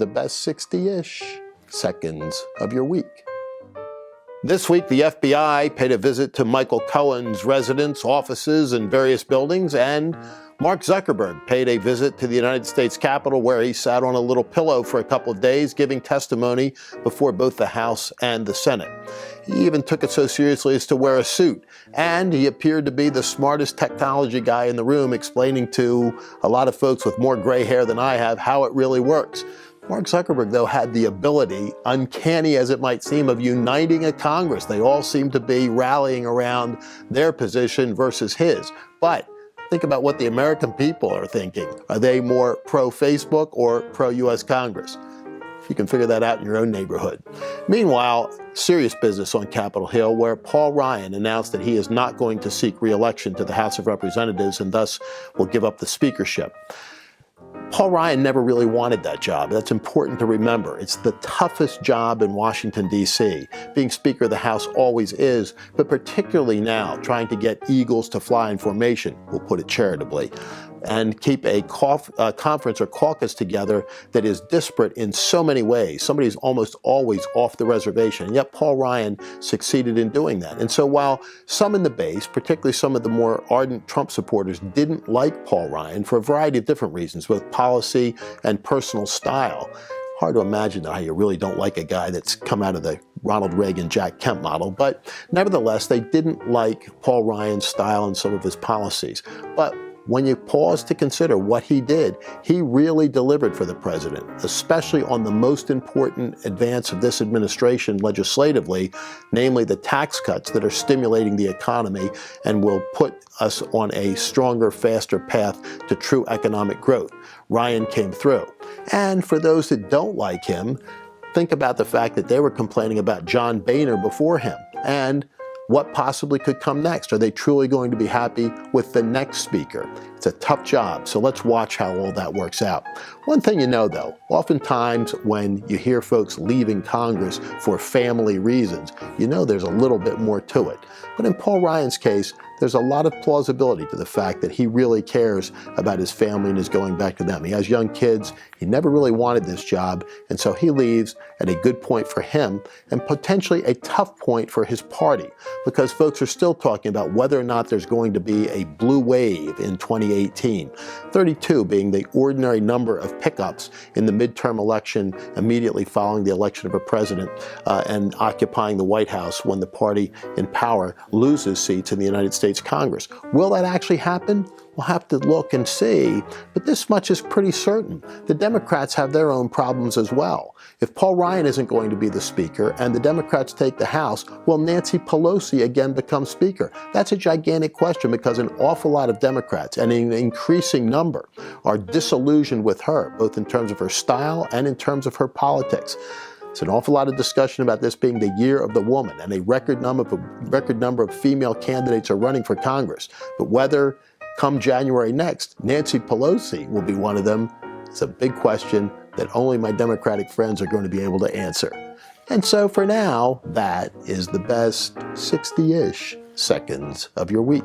the best 60-ish seconds of your week. This week, the FBI paid a visit to Michael Cohen's residence, offices, and various buildings, and Mark Zuckerberg paid a visit to the United States Capitol, where he sat on a little pillow for a couple of days, giving testimony before both the House and the Senate. He even took it so seriously as to wear a suit, and he appeared to be the smartest technology guy in the room, explaining to a lot of folks with more gray hair than I have how it really works. Mark Zuckerberg, though, had the ability, uncanny as it might seem, of uniting a Congress. They all seem to be rallying around their position versus his. But think about what the American people are thinking. Are they more pro-Facebook or pro-U.S. Congress? You can figure that out in your own neighborhood. Meanwhile, serious business on Capitol Hill, where Paul Ryan announced that he is not going to seek re-election to the House of Representatives and thus will give up the speakership. Paul Ryan never really wanted that job. That's important to remember. It's the toughest job in Washington, D.C. Being Speaker of the House always is, but particularly now, trying to get eagles to fly in formation, we'll put it charitably, and keep a conference or caucus together that is disparate in so many ways. Somebody's almost always off the reservation, and yet Paul Ryan succeeded in doing that. And so while some in the base, particularly some of the more ardent Trump supporters, didn't like Paul Ryan for a variety of different reasons, both policy and personal style, hard to imagine how you really don't like a guy that's come out of the Ronald Reagan, Jack Kemp model. But nevertheless, they didn't like Paul Ryan's style and some of his policies. But when you pause to consider what he did, he really delivered for the president, especially on the most important advance of this administration legislatively, namely the tax cuts that are stimulating the economy and will put us on a stronger, faster path to true economic growth. Ryan came through. And for those that don't like him, think about the fact that they were complaining about John Boehner before him. And what possibly could come next? Are they truly going to be happy with the next speaker? It's a tough job, so let's watch how all that works out. One thing you know, though, oftentimes when you hear folks leaving Congress for family reasons, you know there's a little bit more to it. But in Paul Ryan's case, there's a lot of plausibility to the fact that he really cares about his family and is going back to them. He has young kids. He never really wanted this job, and so he leaves at a good point for him and potentially a tough point for his party, because folks are still talking about whether or not there's going to be a blue wave in 2018, 32 being the ordinary number of pickups in the midterm election immediately following the election of a president and occupying the White House when the party in power loses seats in the United States Congress. Will that actually happen? We'll have to look and see, but this much is pretty certain. The Democrats have their own problems as well. If Paul Ryan isn't going to be the speaker and the Democrats take the House, will Nancy Pelosi again become speaker? That's a gigantic question, because an awful lot of Democrats, and an increasing number, are disillusioned with her, both in terms of her style and in terms of her politics. There's an awful lot of discussion about this being the year of the woman, and a record number of female candidates are running for Congress. But whether come January next, Nancy Pelosi will be one of them, it's a big question that only my Democratic friends are going to be able to answer. And so for now, that is the best 60-ish seconds of your week.